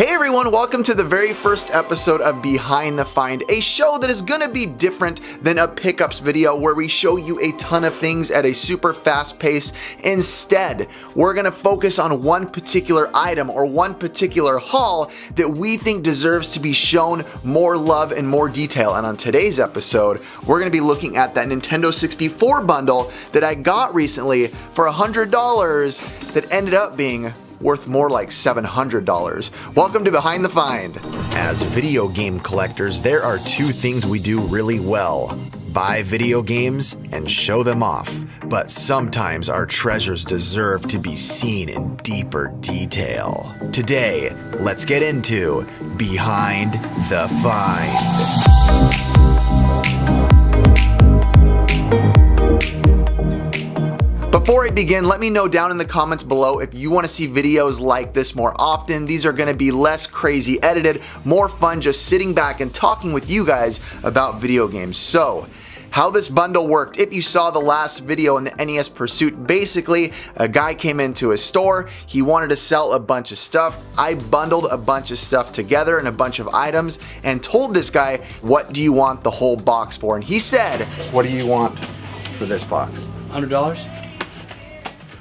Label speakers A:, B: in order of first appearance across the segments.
A: Hey everyone, welcome to the very first episode of Behind the Find, a show that is gonna be different than a pickups video where we show you a ton of things at a super fast pace. Instead, we're gonna focus on one particular item or one particular haul that we think deserves to be shown more love and more detail. And on today's episode, we're gonna be looking at that Nintendo 64 bundle that I got recently for $100 that ended up being worth more like $700. Welcome to Behind the Find. As video game collectors, there are two things we do really well: buy video games and show them off. But sometimes our treasures deserve to be seen in deeper detail. Today, let's get into Behind the Find. Before I begin, let me know down in the comments below if you want to see videos like this more often. These are going to be less crazy edited, more fun just sitting back and talking with you guys about video games. So, how this bundle worked: if you saw the last video in the NES Pursuit, basically a guy came into a store, he wanted to sell a bunch of stuff. I bundled a bunch of stuff together and a bunch of items and told this guy, what do you want the whole box for? And he said, what do you want for this box?
B: $100?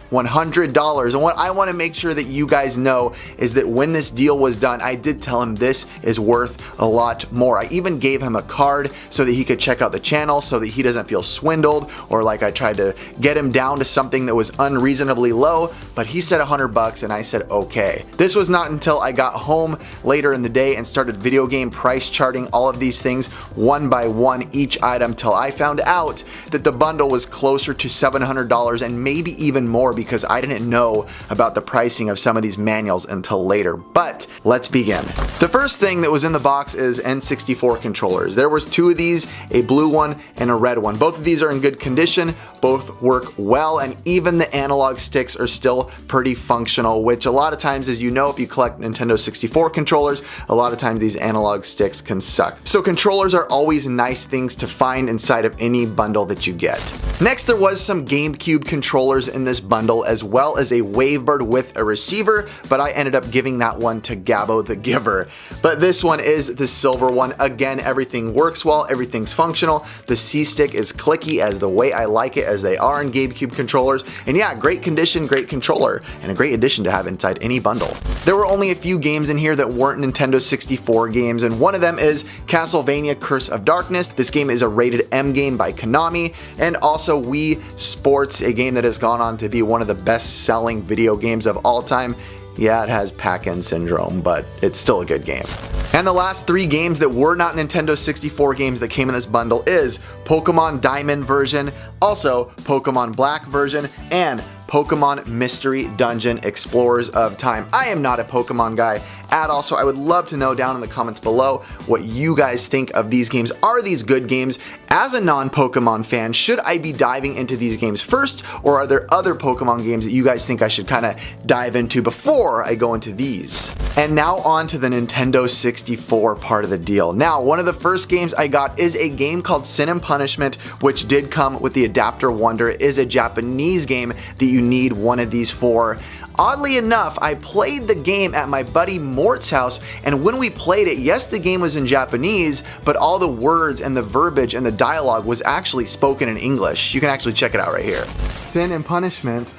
A: $100. And what I want to make sure that you guys know is that when this deal was done, I did tell him this is worth a lot more. I even gave him a card so that he could check out the channel so that he doesn't feel swindled or like I tried to get him down to something that was unreasonably low, but he said $100 and I said okay. This was not until I got home later in the day and started video game price charting all of these things one by one, each item, till I found out that the bundle was closer to $700 and maybe even more, because I didn't know about the pricing of some of these manuals until later. But let's begin. The first thing that was in the box is N64 controllers. There was two of these, a blue one and a red one. Both of these are in good condition, both work well, and even the analog sticks are still pretty functional, which a lot of times, as you know, if you collect Nintendo 64 controllers, a lot of times these analog sticks can suck. So controllers are always nice things to find inside of any bundle that you get. Next, there was some GameCube controllers in this bundle, as well as a Wavebird with a receiver, but I ended up giving that one to Gabbo the Giver. But this one is the silver one. Again, everything works well, everything's functional. The C-stick is clicky as the way I like it, as they are in GameCube controllers. And yeah, great condition, great controller, and a great addition to have inside any bundle. There were only a few games in here that weren't Nintendo 64 games, and one of them is Castlevania Curse of Darkness. This game is a rated M game by Konami, and also Wii Sports, a game that has gone on to be one of the best-selling video games of all time. Yeah, it has pack-in syndrome, but it's still a good game. And the last three games that were not Nintendo 64 games that came in this bundle is Pokemon Diamond version, also Pokemon Black version, and Pokemon Mystery Dungeon Explorers of Time. I am not a Pokemon guy at all, so I would love to know down in the comments below what you guys think of these games. Are these good games? As a non-Pokemon fan, should I be diving into these games first, or are there other Pokemon games that you guys think I should kind of dive into before I go into these? And now on to the Nintendo 64 part of the deal. Now, one of the first games I got is a game called Sin and Punishment, which did come with the Adapter Wonder. It is a Japanese game that you need one of these for. Oddly enough, I played the game at my buddy Mort's house, and when we played it, yes, the game was in Japanese, but all the words and the verbiage and the dialogue was actually spoken in English. You can actually check it out right here. Sin and Punishment.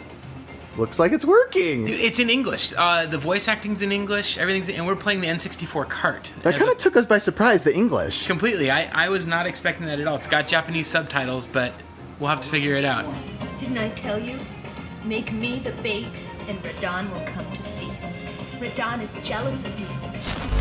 A: Looks like it's working.
B: Dude, it's in English. The voice acting's in English, everything's in, and we're playing the N64 cart.
A: That kind of took us by surprise, the English.
B: Completely. I was not expecting that at all. It's got Japanese subtitles, but we'll have to figure it out.
C: Didn't I tell you? Make me the bait, and Radon will come to feast. Radon is jealous of you.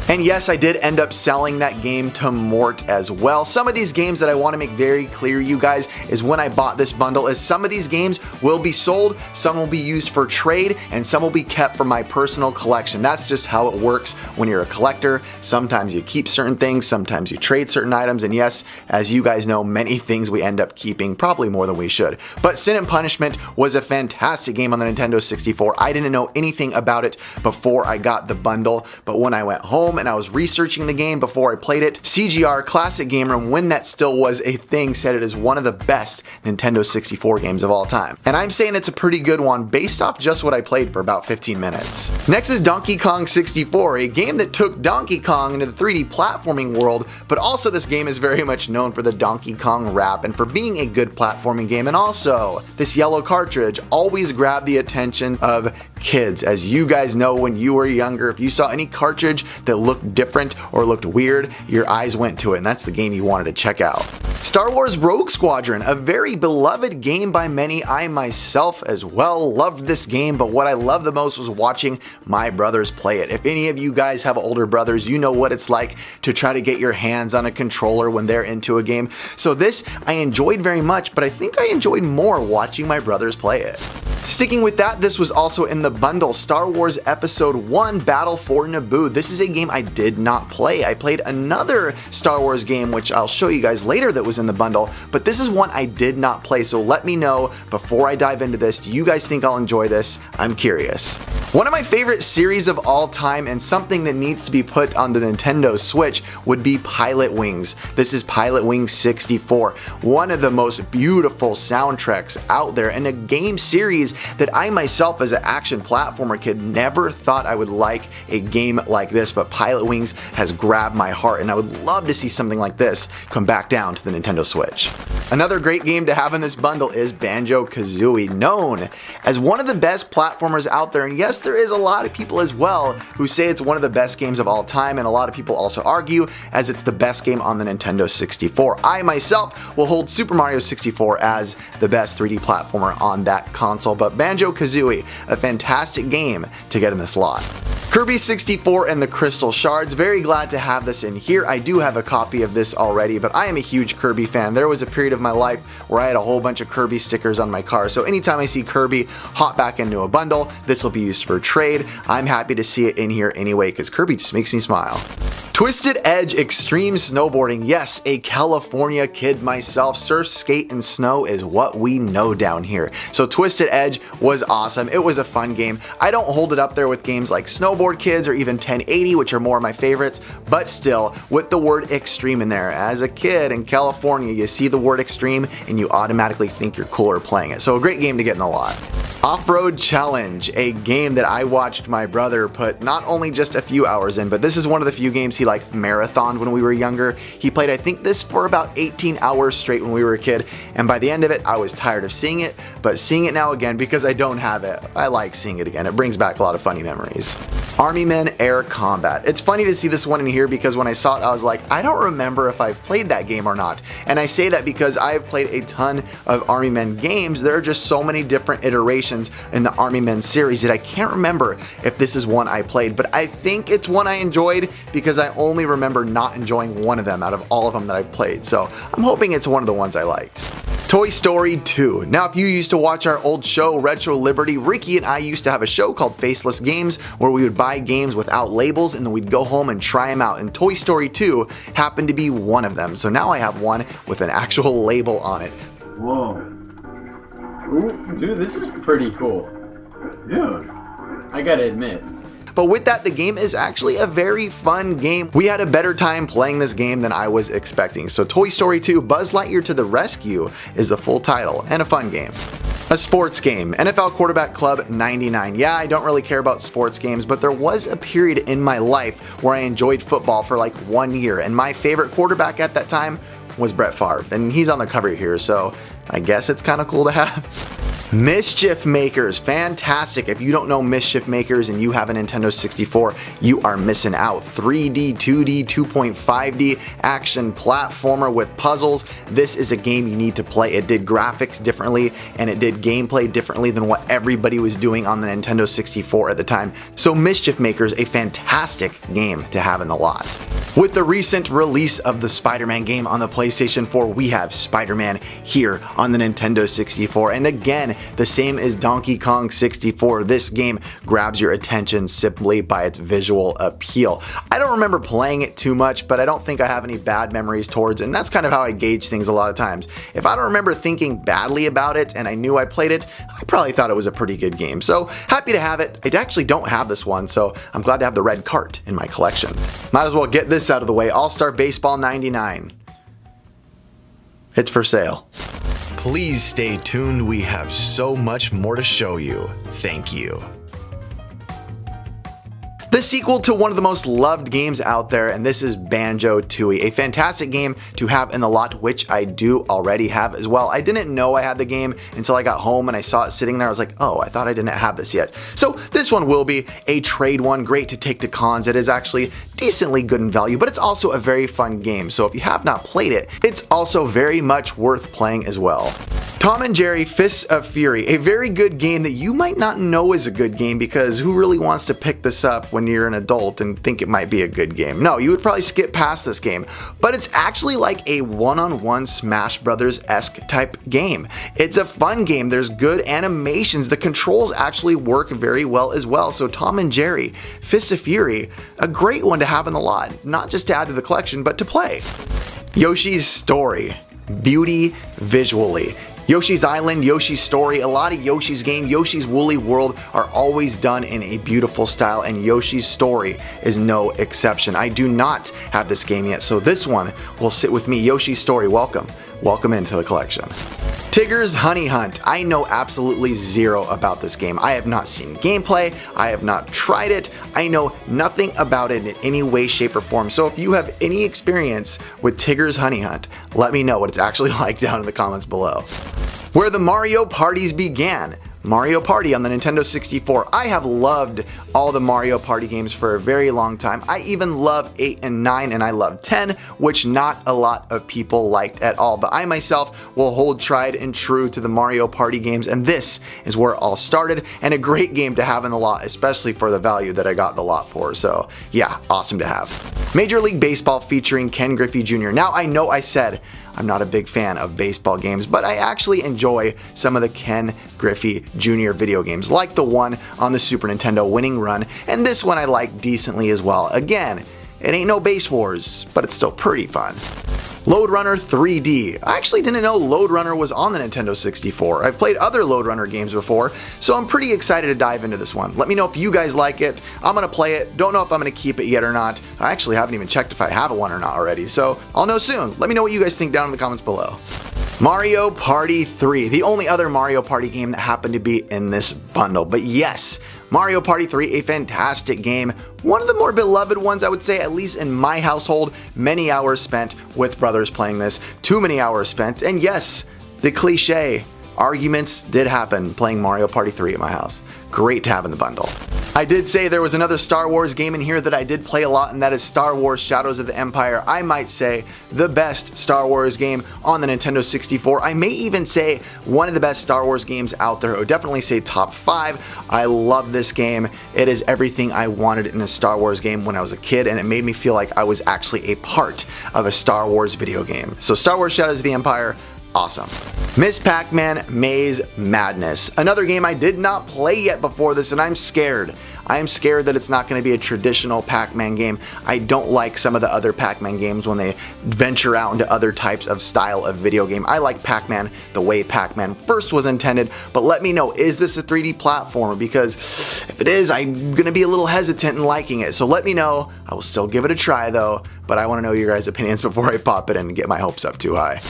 A: And yes, I did end up selling that game to Mort as well. Some of these games that I want to make very clear, you guys, is when I bought this bundle, is some of these games will be sold, some will be used for trade, and some will be kept for my personal collection. That's just how it works when you're a collector. Sometimes you keep certain things, sometimes you trade certain items, and yes, as you guys know, many things we end up keeping, probably more than we should. But Sin and Punishment was a fantastic game on the Nintendo 64. I didn't know anything about it before I got the bundle, but when I went home moment and I was researching the game before I played it, CGR, Classic Gamer, when that still was a thing, said it is one of the best Nintendo 64 games of all time. And I'm saying it's a pretty good one based off just what I played for about 15 minutes. Next is Donkey Kong 64, a game that took Donkey Kong into the 3D platforming world, but also this game is very much known for the Donkey Kong rap and for being a good platforming game. And also, this yellow cartridge always grabbed the attention of kids. As you guys know, when you were younger, if you saw any cartridge that looked different or looked weird, your eyes went to it, and that's the game you wanted to check out. Star Wars Rogue Squadron, a very beloved game by many. I myself as well loved this game, but what I loved the most was watching my brothers play it. If any of you guys have older brothers, you know what it's like to try to get your hands on a controller when they're into a game. So this I enjoyed very much, but I think I enjoyed more watching my brothers play it. Sticking with that, this was also in the bundle, Star Wars Episode 1 Battle for Naboo. This is a game I did not play. I played another Star Wars game, which I'll show you guys later, that was in the bundle, but this is one I did not play, so let me know before I dive into this, do you guys think I'll enjoy this? I'm curious. One of my favorite series of all time and something that needs to be put on the Nintendo Switch would be Pilot Wings. This is Pilot Wings 64, one of the most beautiful soundtracks out there and a game series that I myself as an action platformer kid never thought I would like a game like this, but Pilot Wings has grabbed my heart and I would love to see something like this come back down to the Nintendo Switch. Another great game to have in this bundle is Banjo-Kazooie, known as one of the best platformers out there, and yes, there is a lot of people as well who say it's one of the best games of all time, and a lot of people also argue as it's the best game on the Nintendo 64. I myself will hold Super Mario 64 as the best 3D platformer on that console, but Banjo-Kazooie, a fantastic game to get in this lot. Kirby 64 and the Crystal Shards, very glad to have this in here. I do have a copy of this already, but I am a huge Kirby fan. There was a period of my life where I had a whole bunch of Kirby stickers on my car, so anytime I see Kirby hop back into a bundle, this will be used for trade. I'm happy to see it in here anyway, because Kirby just makes me smile. Twisted Edge Extreme Snowboarding. Yes, a California kid myself. Surf, skate, and snow is what we know down here. So Twisted Edge was awesome. It was a fun game. I don't hold it up there with games like Snowboard Kids or even 1080, which are more of my favorites, but still, with the word extreme in there. As a kid in California, you see the word extreme and you automatically think you're cooler playing it. So a great game to get in the lot. Off-Road Challenge, a game that I watched my brother put not only just a few hours in, but this is one of the few games he like marathoned when we were younger. He played, I think, this for about 18 hours straight when we were a kid, and by the end of it, I was tired of seeing it, but seeing it now again because I don't have it, I like seeing it again. It brings back a lot of funny memories. Army Men Air Combat. It's funny to see this one in here because when I saw it, I was like, I don't remember if I've played that game or not. And I say that because I've played a ton of Army Men games. There are just so many different iterations in the Army Men series that I can't remember if this is one I played, but I think it's one I enjoyed because I only remember not enjoying one of them out of all of them that I've played. So I'm hoping it's one of the ones I liked. Toy Story 2. Now, if you used to watch our old show, Retro Liberty, Ricky and I used to have a show called Faceless Games where we would buy games without labels and then we'd go home and try them out. And Toy Story 2 happened to be one of them. So now I have one with an actual label on it.
D: Whoa. Ooh, dude, this is pretty cool. Dude. I gotta admit.
A: But with that, the game is actually a very fun game. We had a better time playing this game than I was expecting. So Toy Story 2 Buzz Lightyear to the Rescue is the full title, and a fun game. A sports game, NFL Quarterback Club 99. Yeah, I don't really care about sports games, but there was a period in my life where I enjoyed football for like 1 year, and my favorite quarterback at that time was Brett Favre, and he's on the cover here, so I guess it's kind of cool to have. Mischief Makers, fantastic. If you don't know Mischief Makers and you have a Nintendo 64, you are missing out. 3D, 2D, 2.5D action platformer with puzzles. This is a game you need to play. It did graphics differently and it did gameplay differently than what everybody was doing on the Nintendo 64 at the time. So Mischief Makers, a fantastic game to have in the lot. With the recent release of the Spider-Man game on the PlayStation 4, we have Spider-Man here on the Nintendo 64. And again, the same as Donkey Kong 64. This game grabs your attention simply by its visual appeal. I don't remember playing it too much, but I don't think I have any bad memories towards it, and that's kind of how I gauge things a lot of times. If I don't remember thinking badly about it and I knew I played it, I probably thought it was a pretty good game. So happy to have it. I actually don't have this one, so I'm glad to have the red cart in my collection. Might as well get this out of the way. All-Star Baseball 99. It's for sale. Please stay tuned. We have so much more to show you. Thank you. The sequel to one of the most loved games out there, and this is Banjo-Tooie, a fantastic game to have in the lot, which I do already have as well. I didn't know I had the game until I got home and I saw it sitting there. I was like, oh, I thought I didn't have this yet. So this one will be a trade one, great to take to cons. It is actually decently good in value, but it's also a very fun game. So if you have not played it, it's also very much worth playing as well. Tom and Jerry Fists of Fury, a very good game that you might not know is a good game, because who really wants to pick this up when you're an adult and think it might be a good game? No, you would probably skip past this game, but it's actually like a one-on-one Smash Brothers-esque type game. It's a fun game, there's good animations, the controls actually work very well as well. So Tom and Jerry Fists of Fury, a great one to have in the lot, not just to add to the collection, but to play. Yoshi's Story, beauty visually. Yoshi's Island, Yoshi's Story, a lot of Yoshi's game, Yoshi's Woolly World are always done in a beautiful style, and Yoshi's Story is no exception. I do not have this game yet, so this one will sit with me. Yoshi's Story, welcome. Welcome into the collection. Tigger's Honey Hunt. I know absolutely zero about this game. I have not seen gameplay, I have not tried it, I know nothing about it in any way, shape, or form. So if you have any experience with Tigger's Honey Hunt, let me know what it's actually like down in the comments below. Where the Mario parties began. Mario Party on the Nintendo 64. I have loved all the Mario Party games for a very long time. I even love 8 and 9, and I love 10, which not a lot of people liked at all. But I myself will hold tried and true to the Mario Party games, and this is where it all started, and a great game to have in the lot, especially for the value that I got the lot for. So yeah, awesome to have. Major League Baseball featuring Ken Griffey Jr. Now I know I said I'm not a big fan of baseball games, but I actually enjoy some of the Ken Griffey Jr. video games, like the one on the Super Nintendo, Winning Run, and this one I like decently as well. Again, it ain't no Base Wars, but it's still pretty fun. Lode Runner 3D. I actually didn't know Lode Runner was on the Nintendo 64. I've played other Lode Runner games before, so I'm pretty excited to dive into this one. Let me know if you guys like it. I'm gonna play it. Don't know if I'm gonna keep it yet or not. I actually haven't even checked if I have one or not already, so I'll know soon. Let me know what you guys think down in the comments below. Mario Party 3, the only other Mario Party game that happened to be in this bundle. But yes, Mario Party 3, a fantastic game. One of the more beloved ones, I would say, at least in my household. Many hours spent with brothers playing this. Too many hours spent. And yes, the cliche, arguments did happen playing Mario Party 3 at my house. Great to have in the bundle. I did say there was another Star Wars game in here that I did play a lot, and that is Star Wars Shadows of the Empire. I might say the best Star Wars game on the Nintendo 64. I may even say one of the best Star Wars games out there. I would definitely say top 5. I love this game. It is everything I wanted in a Star Wars game when I was a kid, and it made me feel like I was actually a part of a Star Wars video game. So Star Wars Shadows of the Empire, awesome. Miss Pac-Man Maze Madness. Another game I did not play yet before this, and I'm scared. I am scared that it's not going to be a traditional Pac-Man game. I don't like some of the other Pac-Man games when they venture out into other types of style of video game. I like Pac-Man the way Pac-Man first was intended, but let me know, is this a 3D platformer? Because if it is, I'm going to be a little hesitant in liking it. So let me know. I will still give it a try though, but I want to know your guys' opinions before I pop it in and get my hopes up too high.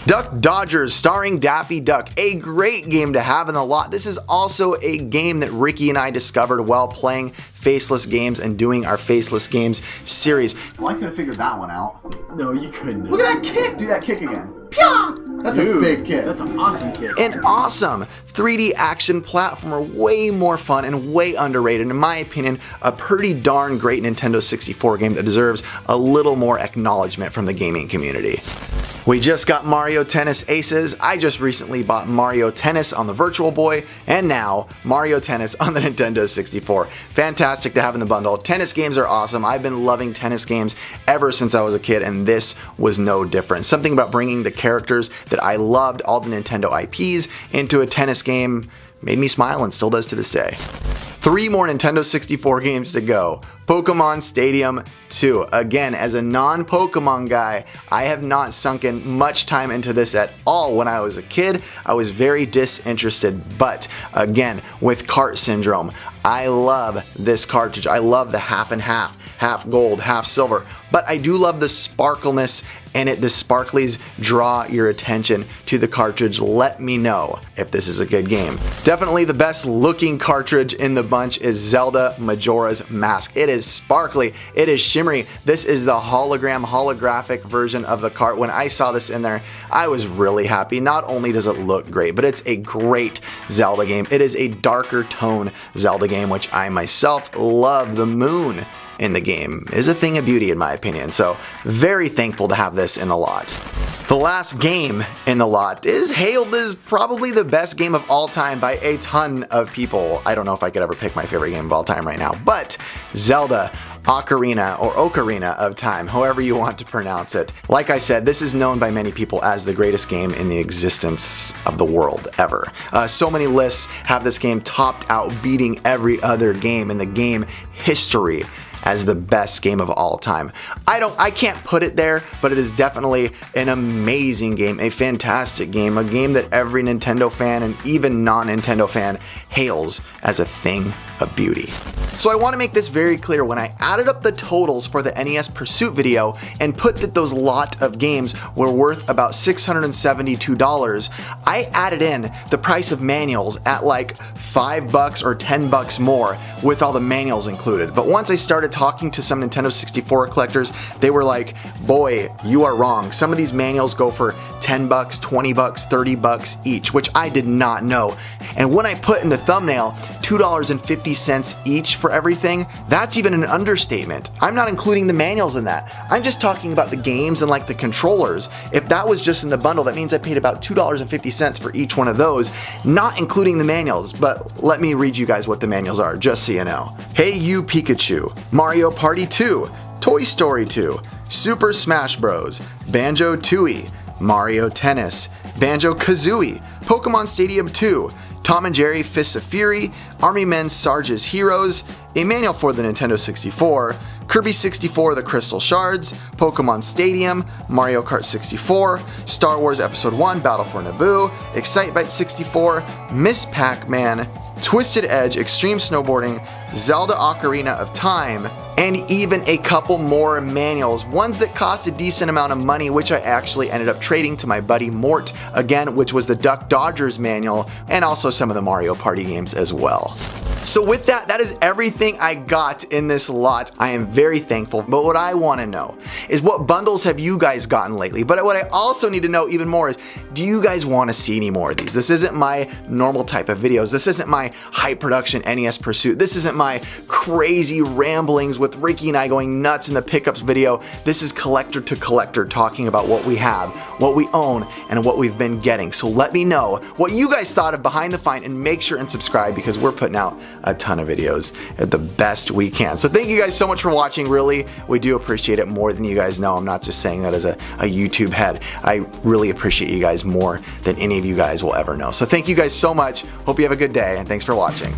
A: Duck Dodgers starring Daffy Duck, a great game to have in the lot. This is also a game that Ricky and I discovered while playing Faceless Games and doing our Faceless Games series. Well, I could have figured that one out.
D: No, you couldn't.
A: Look at that kick! Do that kick again. Pya! That's a big kick.
D: That's an awesome kick.
A: An awesome 3D action platformer, way more fun and way underrated. In my opinion, a pretty darn great Nintendo 64 game that deserves a little more acknowledgement from the gaming community. We just got Mario Tennis Aces. I just recently bought Mario Tennis on the Virtual Boy, and now Mario Tennis on the Nintendo 64. Fantastic to have in the bundle. Tennis games are awesome. I've been loving tennis games ever since I was a kid, and this was no different. Something about bringing the characters that I loved, all the Nintendo IPs, into a tennis game made me smile and still does to this day. 3 more Nintendo 64 games to go. Pokemon Stadium 2. Again, as a non-Pokemon guy, I have not sunken much time into this at all. When I was a kid, I was very disinterested, but again, with cart syndrome, I love this cartridge. I love the half and half gold, half silver, but I do love the sparkleness in it. The sparklies draw your attention to the cartridge. Let me know if this is a good game. Definitely the best looking cartridge in the bunch is Zelda Majora's Mask. It is sparkly, it is shimmery. This is the holographic version of the cart. When I saw this in there, I was really happy. Not only does it look great, but it's a great Zelda game. It is a darker tone Zelda game, which I myself love. The moon in the game is a thing of beauty in my opinion, so very thankful to have this in the lot. The last game in the lot is hailed as probably the best game of all time by a ton of people. I don't know if I could ever pick my favorite game of all time right now, but Zelda Ocarina or Ocarina of Time, however you want to pronounce it. Like I said, this is known by many people as the greatest game in the existence of the world ever. So many lists have this game topped out, beating every other game in the game history as the best game of all time. I can't put it there, but it is definitely an amazing game, a fantastic game, a game that every Nintendo fan and even non-Nintendo fan hails as a thing of beauty. So I want to make this very clear. When I added up the totals for the NES Pursuit video and put that those lot of games were worth about $672, I added in the price of manuals at like $5 or $10 more with all the manuals included. But once I started talking to some Nintendo 64 collectors, they were like, boy, you are wrong. Some of these manuals go for $10, $20, $30 each, which I did not know. And when I put in the thumbnail $2.50 each for everything, that's even an understatement. I'm not including the manuals in that. I'm just talking about the games and like the controllers. If that was just in the bundle, that means I paid about $2.50 for each one of those, not including the manuals. But let me read you guys what the manuals are, just so you know. Hey You Pikachu, Mario Party 2, Toy Story 2, Super Smash Bros, Banjo-Tooie, Mario Tennis, Banjo-Kazooie, Pokemon Stadium 2, Tom and Jerry Fists of Fury, Army Men Sarge's Heroes, a manual for the Nintendo 64, Kirby 64 The Crystal Shards, Pokemon Stadium, Mario Kart 64, Star Wars Episode 1 Battle for Naboo, Excitebike 64, Miss Pac-Man, Twisted Edge Extreme Snowboarding, Zelda Ocarina of Time, and even a couple more manuals, ones that cost a decent amount of money, which I actually ended up trading to my buddy Mort, again, which was the Duck Dodgers manual, and also some of the Mario Party games as well. So with that, that is everything I got in this lot. I am very thankful, but what I want to know is what bundles have you guys gotten lately? But what I also need to know even more is, do you guys want to see any more of these? This isn't my normal type of videos. This isn't my high production NES Pursuit. This isn't my crazy ramblings with Ricky and I going nuts in the pickups video. This is collector to collector, talking about what we have, what we own, and what we've been getting. So let me know what you guys thought of Behind the Find, and make sure and subscribe because we're putting out a ton of videos at the best we can. So thank you guys so much for watching. Really, we do appreciate it more than you guys know. I'm not just saying that as a YouTube head. I really appreciate you guys more than any of you guys will ever know. So thank you guys so much. Hope you have a good day, and thanks for watching.